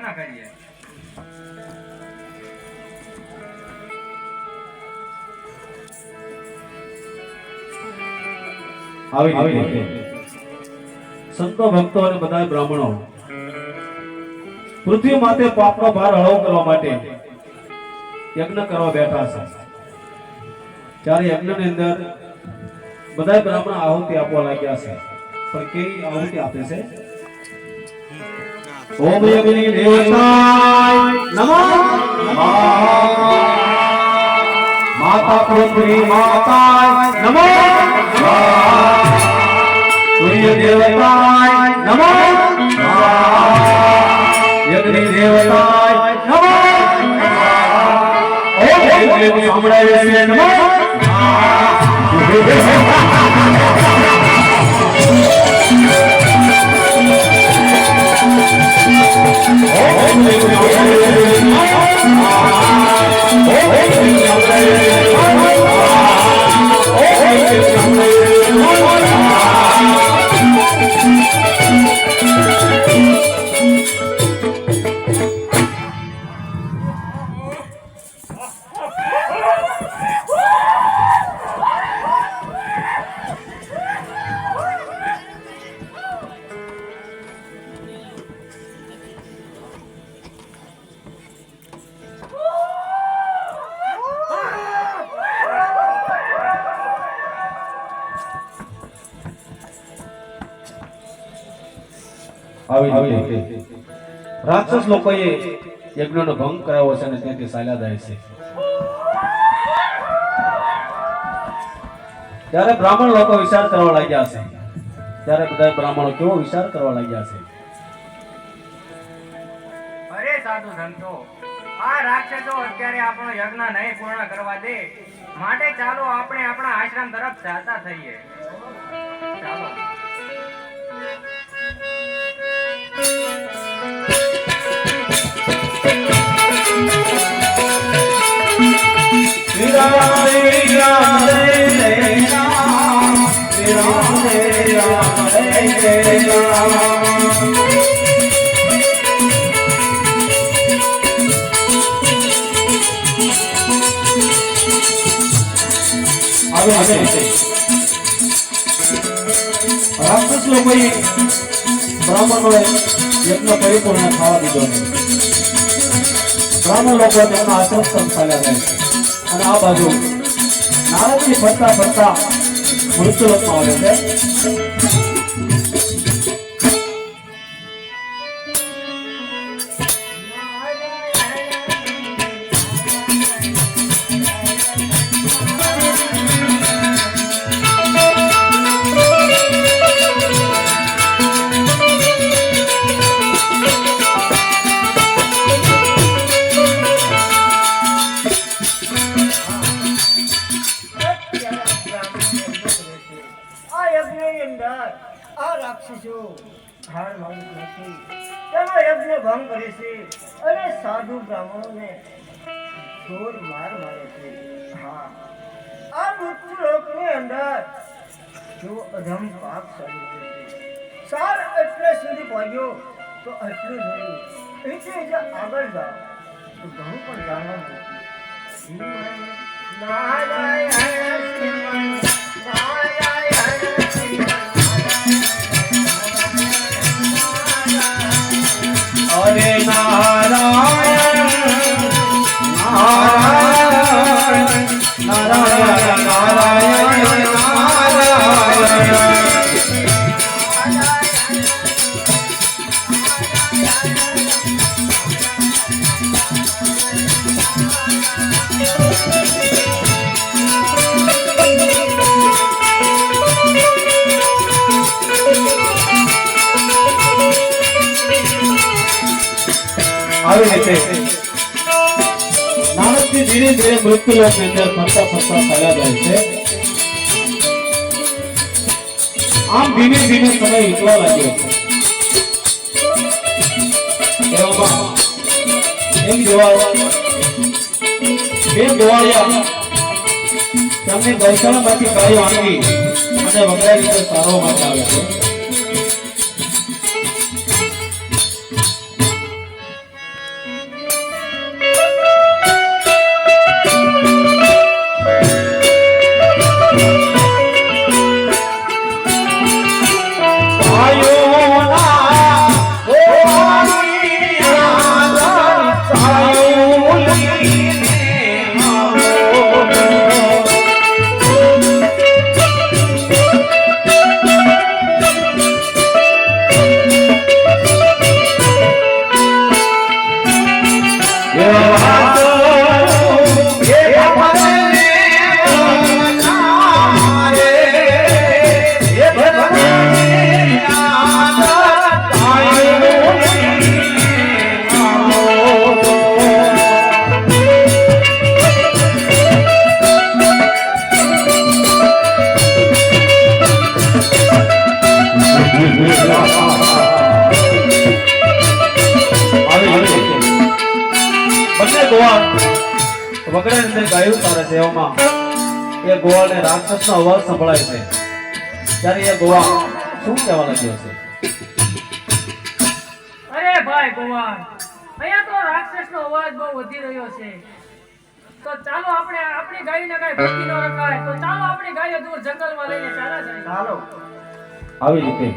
યજ્ઞ કરીએ. આવી રીતે સંતો ભક્તો અને બધા બ્રાહ્મણો પૃથ્વી માથે પાપનો ભાર હળવો કરવા માટે યજ્ઞ કરવા બેઠા છે. ત્યારે યજ્ઞની અંદર બધા બ્રાહ્મણ આહુતિ આપવા લાગ્યા છે. પણ કેવી આહુતિ આપે છે? ઓમ યજ્ઞ દેવતાય નમઃ, માતા પૃથ્વી માતાય નમઃ, સૂર્ય દેવતાય નમઃ, યજ્ઞ દેવતાય નમઃ, ઓમ યજ્ઞ સાંભળાય છે નમઃ. આવી રીતે રાક્ષસ લોકોએ યજ્ઞનો ભંગ કરાવ્યો છે અને ત્યાંથી ચાલ્યા જાય છે. ત્યારે બ્રાહ્મણ લોકો વિચાર કરવા લાગ્યા છે. ત્યારે બધા બ્રાહ્મણો કેવો વિચાર કરવા લાગ્યા છે? અરે સાધુ સંતો, આ રાક્ષસો અત્યારે આપણો યજ્ઞ નહીં પૂર્ણ કરવા દે, માટે ચાલો આપણે આપણા આશ્રમ તરફ ચાલતા થઈએ. ચાલો. રાક્ષસ લોકોએ બ્રાહ્મણોએ યજ્ઞ પરિપૂર્ણ થવા દીધો નહીં. બ્રાહ્મણ લોકો તેમના આશ્રમ તરફ ચાલ્યા જાય છે. અને આ બાજુ નારદજી ફરતા ફરતા મૃત્યુલોકમાં આવે છે. સાધુ બ્રાહ્મણોને જોર માર મારે છે. હા, આ મૃત્યુ લોકની અંદર જો અધમ પાપ ચાલી રહ્યો છે. સાર એટલે સુધી પહોંચ્યો તો એટલું જોયું, એટલે જો આગળ જાઓ તો ઘણું પણ જાણવા મળ્યું. નારાયણ શ્રીમન નારાયણ શ્રીમન અરે નારાયણ નારાયણ નારાયણ નારાયણ આવી રીતે નારદજી ધીરે ધીરે મૃત્યુલોકની અંદર ફરતા ફરતા ચાલ્યા જાય છે. આમ ધીમે ધીમે સમય વીતવા લાગ્યો છે. એવામાં એક બે ગોવાળિયા તેમને ગૌશાળામાંથી ગાયો આંગી અને વગેરે રીતે સારવા માટે આવ્યા છે. બંને ગોવાળ વગડાની અંદર ગાયું તારે છે એવામાં એ ગોવાળને રાક્ષસનો અવાજ સંભળાય છે ત્યારે એ ગોવાળ શું કહેવા લાગ્યો છે? અરે ભાઈ ગોવાળ, અહીંયા તો રાક્ષસનો અવાજ બહુ વધી રહ્યો છે. તો ચાલો આપણે આપણી ગાયને કાંઈ ભૂખી ન રખાય, તો ચાલો આપણી ગાયો દૂર જંગલમાં લઈને ચાલા જાય. ચાલો આવી રીતે